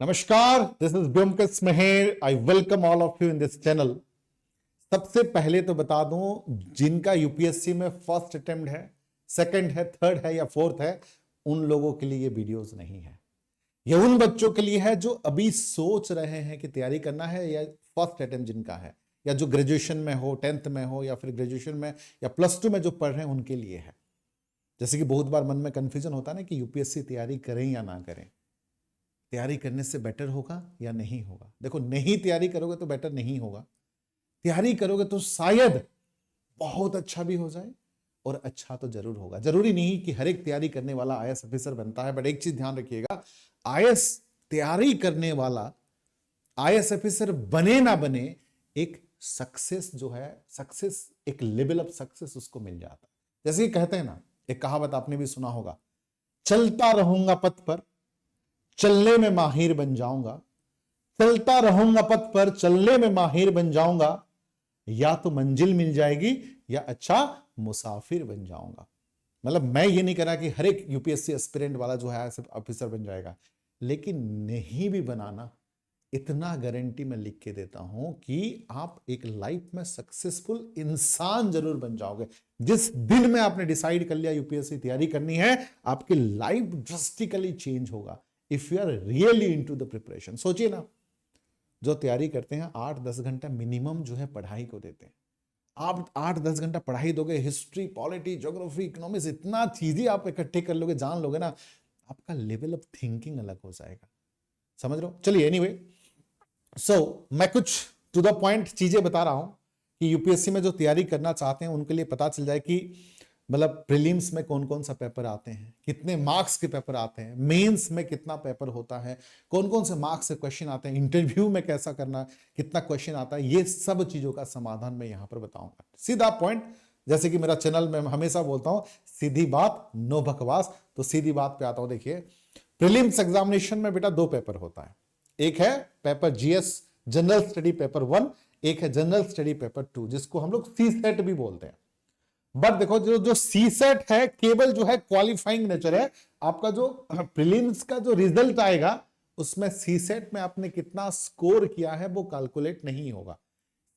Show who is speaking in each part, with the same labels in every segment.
Speaker 1: नमस्कार, this is Byomkesh Meher. I welcome all of you in this channel. सबसे पहले तो बता दूं, जिनका यूपीएससी में फर्स्ट अटेम्प्ट है, सेकंड है, थर्ड है या फोर्थ है, उन लोगों के लिए ये वीडियोस नहीं है। ये उन बच्चों के लिए है जो अभी सोच रहे हैं कि तैयारी करना है, या फर्स्ट अटेम्प्ट जिनका है, या जो ग्रेजुएशन में हो, 10th में हो, या फिर ग्रेजुएशन में या +2 में जो पढ़ रहे हैं उनके लिए है। जैसे कि बहुत बार मन में कंफ्यूजन होता है ना कि यूपीएससी तैयारी करें या ना करें, तैयारी करने से बेटर होगा या नहीं होगा। देखो, नहीं तैयारी करोगे तो बेटर नहीं होगा, तैयारी करोगे तो शायद बहुत अच्छा भी हो जाए, और अच्छा तो जरूर होगा। जरूरी नहीं कि हर एक तैयारी करने वाला आईएएस ऑफिसर बनता है, बट एक चीज ध्यान रखिएगा, आईएएस तैयारी करने वाला आईएएस ऑफिसर बने ना बने, एक सक्सेस जो है, सक्सेस, एक लेवल ऑफ सक्सेस उसको मिल जाता है। जैसे कि कहते हैं ना, एक कहावत आपने भी सुना होगा, चलता रहूंगा पथ पर, चलने में माहिर बन जाऊंगा। चलता रहूंगा पथ पर, चलने में माहिर बन जाऊंगा। या तो मंजिल मिल जाएगी या अच्छा मुसाफिर बन जाऊंगा। मतलब मैं ये नहीं कह रहा कि हर एक यूपीएससी एस्पिरेंट वाला जो है ऑफिसर बन जाएगा, लेकिन नहीं भी बनाना, इतना गारंटी मैं लिख के देता हूं कि आप एक लाइफ में सक्सेसफुल इंसान जरूर बन जाओगे। जिस दिन में आपने डिसाइड कर लिया यूपीएससी तैयारी करनी है, आपकी लाइफ ड्रास्टिकली चेंज होगा if you are really into the preparation. सोचिए ना, जो तैयारी करते हैं 8-10 घंटा मिनिमम जो है पढ़ाई को देते हैं। आप 8-10 घंटा पढ़ाई दोगे, हिस्ट्री, पॉलिटी, ज्योग्राफी, इकोनॉमिक्स, इतना चीजें आप इकट्ठे कर लोगे, जान लोगे ना, आपका लेवल ऑफ थिंकिंग अलग हो जाएगा। समझ रहे हो? चलिए, एनीवे, मैं कुछ टू द पॉइंट चीजें बता रहा हूं कि यूपीएससी में जो तैयारी करना चाहते हैं उनके लिए पता चल जाए कि मतलब प्रीलिम्स में कौन कौन सा पेपर आते हैं, कितने मार्क्स के पेपर आते हैं, मेंस में कितना पेपर होता है, कौन कौन से मार्क्स से क्वेश्चन आते हैं, इंटरव्यू में कैसा करना, कितना क्वेश्चन आता है, ये सब चीजों का समाधान मैं यहां पर बताऊंगा। सीधा पॉइंट, जैसे कि मेरा चैनल में हमेशा बोलता हूं, सीधी बात, नो बकवास। तो सीधी बात पे आता हूं। देखिए, प्रीलिम्स एग्जामिनेशन में बेटा 2 पेपर होता है। एक है paper GS general study paper 1, एक है जनरल स्टडी पेपर 2, जिसको हम लोग सी सेट भी बोलते हैं। बट देखो, जो सी सेट है केवल जो है क्वालिफाइंग नेचर है। आपका जो प्रीलिम्स का जो रिजल्ट आएगा, उसमें सी सेट में आपने कितना स्कोर किया है वो कैलकुलेट नहीं होगा।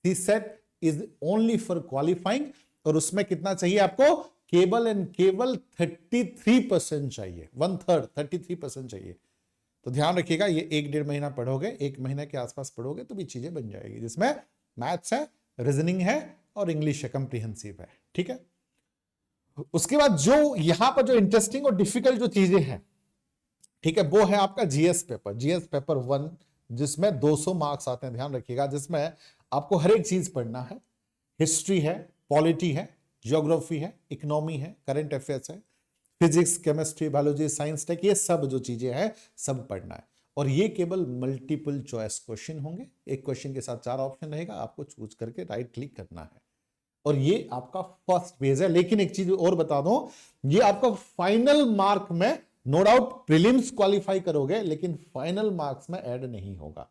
Speaker 1: C set is only for qualifying, और उसमें कितना चाहिए आपको? केवल एंड केवल 33% चाहिए, 1/3, 33% चाहिए। तो ध्यान रखिएगा, ये 1-1.5 महीना पढ़ोगे, 1 महीने के आसपास पढ़ोगे तो भी चीजें बन जाएगी, जिसमें मैथ्स है, रीजनिंग है और इंग्लिश है, कंप्रीहेंसिव है। ठीक है। उसके बाद जो यहां पर जो इंटरेस्टिंग और डिफिकल्ट जो चीजें हैं, ठीक है, वो है आपका जीएस पेपर 1, जिसमें 200 मार्क्स आते हैं। ध्यान रखिएगा, जिसमें आपको हर एक चीज पढ़ना है। हिस्ट्री है, पॉलिटी है, ज्योग्राफी है, इकोनॉमी है, करंट अफेयर्स है, physics, chemistry, biology, science, tech, ये सब जो चीजें हैं सब पढ़ना है। और ये केवल मल्टीपल चॉइस क्वेश्चन होंगे। एक क्वेश्चन के साथ 4 ऑप्शन रहेगा, आपको चूज करके राइट क्लिक करना है। और ये आपका फर्स्ट पेज है। लेकिन एक चीज और बता दूं, ये आपका फाइनल मार्क में, नो डाउट प्रीलिम्स क्वालिफाई करोगे, लेकिन फाइनल मार्क्स में ऐड नहीं होगा।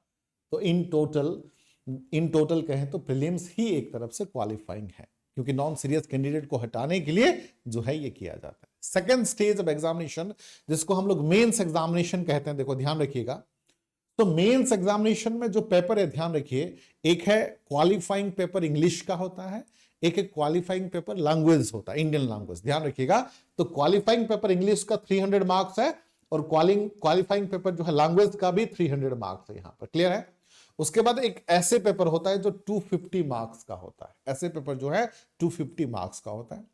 Speaker 1: तो इन टोटल कहें तो प्रीलिम्स ही एक तरफ से क्वालिफाइंग है, क्योंकि नॉन सीरियस कैंडिडेट को हटाने के लिए जो है ये किया जाता है। सेकेंड स्टेज ऑफ एग्जामिनेशन, जिसको हम लोग मेंस एग्जामिनेशन कहते हैं। देखो, ध्यान रखिएगा, तो मेंस एग्जामिनेशन में जो पेपर है, ध्यान रखिए, एक है क्वालिफाइंग पेपर इंग्लिश का होता है, एक क्वालिफाइंग पेपर लैंग्वेज होता है, इंडियन लैंग्वेज। ध्यान रखिएगा, तो क्वालिफाइंग पेपर इंग्लिश का 300 मार्क्स है, और क्वालिफाइंग पेपर जो है लैंग्वेज का भी 300 मार्क्स है। यहां पर क्लियर है? उसके बाद एक ऐसे पेपर होता है जो 250 मार्क्स का होता है। ऐसे पेपर जो है 250 मार्क्स का होता है।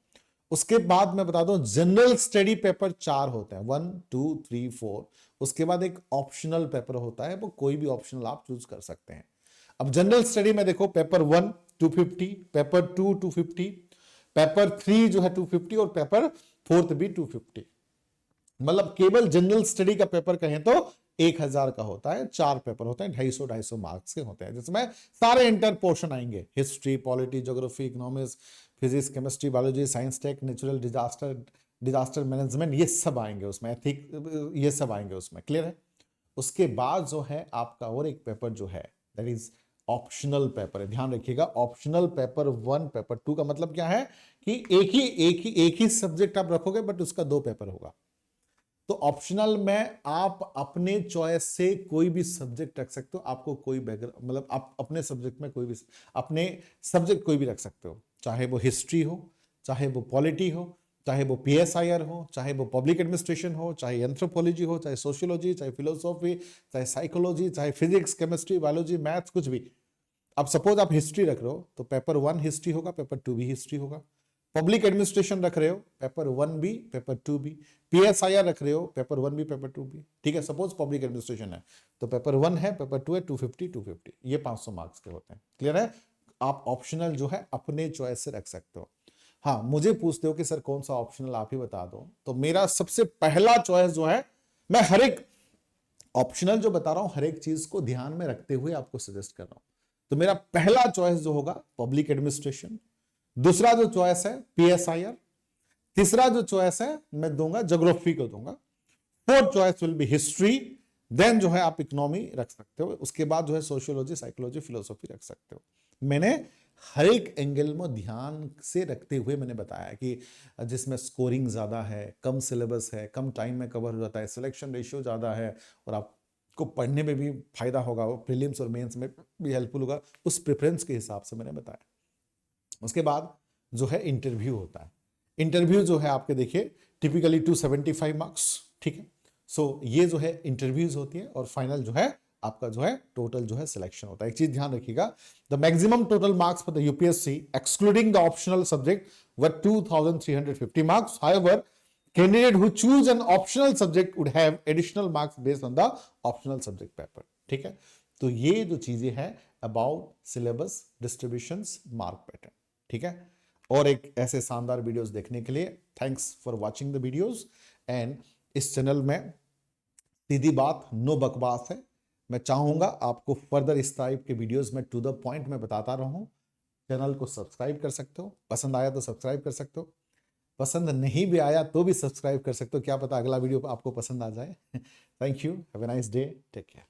Speaker 1: उसके बाद मैं बता दूं, जनरल स्टडी पेपर 4 होते हैं, 1, 2, 3, 4। उसके बाद एक ऑप्शनल पेपर होता है, वो कोई भी ऑप्शनल आप चूज कर सकते हैं। अब जनरल स्टडी में देखो, पेपर 1 250, पेपर 2 250, पेपर 3 जो है 250, और पेपर 4 भी 250। मतलब केवल जनरल स्टडी का पेपर कहें तो 1000 का होता है। 4 पेपर होते हैं, 250 मार्क्स के होते हैं, जिसमें सारे इंटर पोर्शन आएंगे, history, polity, geography, economics, physics, chemistry, biology, science, tech, natural disaster management, ये सब आएंगे उसमें, एथिक, ये सब आएंगे उसमें। क्लियर है? उसके बाद जो है आपका और एक पेपर जो है, दैट इज ऑप्शनल पेपर है। ध्यान रखिएगा, ऑप्शनल पेपर 1, पेपर 2 का मतलब क्या है कि एक ही सब्जेक्ट आप रखोगे, बट उसका 2 पेपर होगा। तो ऑप्शनल में आप अपने चॉइस से कोई भी सब्जेक्ट रख सकते हो, आपको कोई बैकग्राउंड मतलब आप अपने सब्जेक्ट में कोई भी अपने सब्जेक्ट कोई भी रख सकते हो, चाहे वो हिस्ट्री हो, चाहे वो पॉलिटी हो, चाहे वो PSIR हो, चाहे वो पब्लिक एडमिनिस्ट्रेशन हो, चाहे एंथ्रोपोलॉजी हो, चाहे सोशियोलॉजी, चाहे फिलोसॉफी, चाहे साइकोलॉजी, चाहे फिजिक्स, केमिस्ट्री, बायोलॉजी, मैथ्स, कुछ भी। अब सपोज आप हिस्ट्री रख रहे हो तो पेपर 1 हिस्ट्री होगा, पेपर 2 भी हिस्ट्री होगा। पब्लिक एडमिनिस्ट्रेशन रख रहे हो, पेपर 1 भी, पेपर 2 भी। PSIR रख रहे हो, पेपर 1 भी, पेपर 2 भी। ठीक है, सपोज पब्लिक एडमिनिस्ट्रेशन है तो पेपर 1 है, पेपर 2 है, 250 ये 500 मार्क्स के होते हैं। क्लियर है? आप ऑप्शनल जो है अपने चॉइस से रख सकते हो। हाँ, मुझे पूछते हो कि सर कौन सा ऑप्शनल आप ही बता दो, तो मेरा सबसे पहला चॉइस जो है, मैं हर एक ऑप्शनल जो बता रहा हूं हर एक चीज को ध्यान में रखते हुए आपको सजेस्ट कर रहा हूं। तो मेरा पहला चॉइस जो होगा पब्लिक एडमिनिस्ट्रेशन, दूसरा जो चॉइस है PSIR, तीसरा जो चॉइस है मैं दूंगा ज्योग्राफी को दूंगा, fourth choice will be history, then जो है आप इकोनॉमी रख सकते हो, उसके बाद जो है सोशियोलॉजी, साइकोलॉजी, फिलोसॉफी रख सकते हो। मैंने हर एक एंगल में ध्यान से रखते हुए मैंने बताया कि जिसमें स्कोरिंग ज़्यादा है, कम सिलेबस है, कम टाइम में कवर हो जाता है, सिलेक्शन रेशियो ज़्यादा है और आपको पढ़ने में भी फायदा होगा, वो प्रीलिम्स और मेंस में भी हेल्पफुल होगा, उस प्रेफरेंस के हिसाब से मैंने बताया। उसके बाद जो है इंटरव्यू होता है। इंटरव्यू जो है आपके देखिए टिपिकली 275 मार्क्स। ठीक है, सो ये जो है इंटरव्यूज होती है और फाइनल जो है आपका जो है टोटल जो है सिलेक्शन होता है। एक चीज ध्यान रखिएगा, the maximum total marks for the UPSC excluding the optional subject were 2350 marks. However, candidate who choose an optional subject would have additional marks based on the optional subject paper। ठीक है, तो ये जो चीजें हैं about syllabus, distributions, mark pattern. ठीक है, और एक ऐसे शानदार वीडियोस देखने के लिए thanks for watching the videos. And इस चैनल में सीधी बात, नो बकवास है। मैं चाहूंगा आपको फर्दर इस टाइप के वीडियोस में टू द पॉइंट में बताता रहूं। चैनल को सब्सक्राइब कर सकते हो, पसंद आया तो सब्सक्राइब कर सकते हो, पसंद नहीं भी आया तो भी सब्सक्राइब कर सकते हो, क्या पता अगला वीडियो आपको पसंद आ जाए। Thank you, have a nice day, take care.